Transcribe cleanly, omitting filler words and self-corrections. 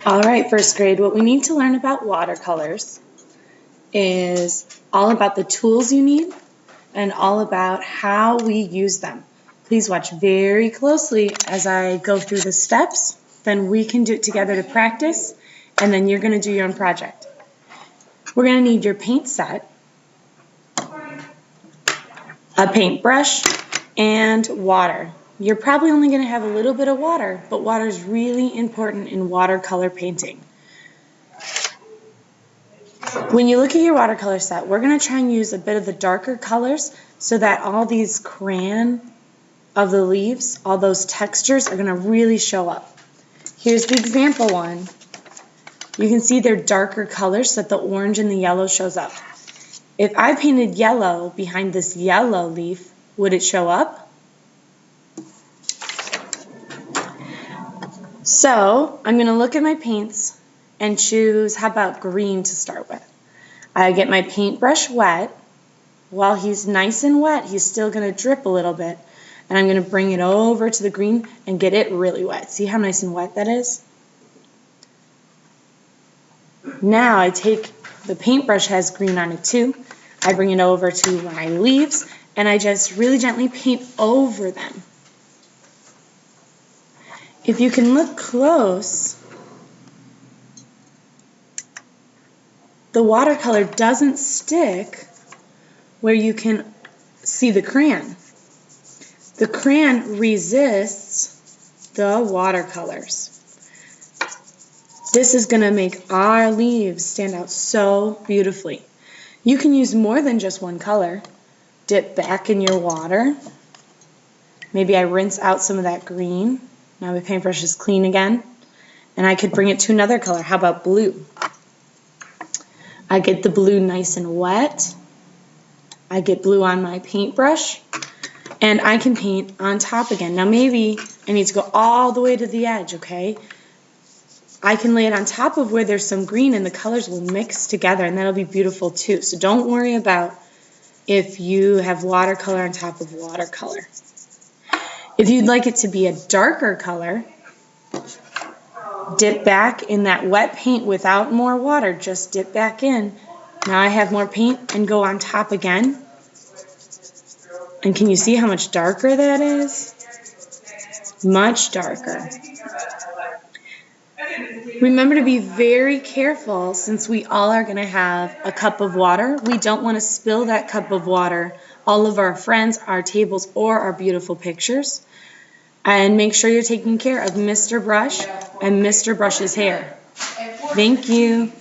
All right, first grade, what we need to learn about watercolors is all about the tools you need and all about how we use them. Please watch very closely as I go through the steps, then we can do it together to practice, and then you're going to do your own project. We're going to need your paint set, a paintbrush, and water. You're probably only going to have a little bit of water, but water is really important in watercolor painting. When you look at your watercolor set, we're going to try and use a bit of the darker colors so that all these crayon of the leaves, all those textures are going to really show up. Here's the example one. You can see they're darker colors so that the orange and the yellow shows up. If I painted yellow behind this yellow leaf, would it show up? So I'm going to look at my paints and choose, how about green to start with? I get my paintbrush wet. While he's nice and wet, he's still going to drip a little bit. And I'm going to bring it over to the green and get it really wet. See how nice and wet that is? Now I take, the paintbrush has green on it too. I bring it over to my leaves and I just really gently paint over them. If you can look close, the watercolor doesn't stick where you can see the crayon. The crayon resists the watercolors. This is going to make our leaves stand out so beautifully. You can use more than just one color. Dip back in your water. Maybe I rinse out some of that green. Now my paintbrush is clean again. And I could bring it to another color. How about blue? I get the blue nice and wet. I get blue on my paintbrush. And I can paint on top again. Now maybe I need to go all the way to the edge, okay? I can lay it on top of where there's some green and the colors will mix together and that'll be beautiful too. So don't worry about if you have watercolor on top of watercolor. If you'd like it to be a darker color, dip back in that wet paint without more water. Just dip back in. Now I have more paint and go on top again. And can you see how much darker that is? Much darker. Remember to be very careful since we all are going to have a cup of water. We don't want to spill that cup of water all of our friends, our tables, or our beautiful pictures. And make sure you're taking care of Mr. Brush and Mr. Brush's hair. Thank you.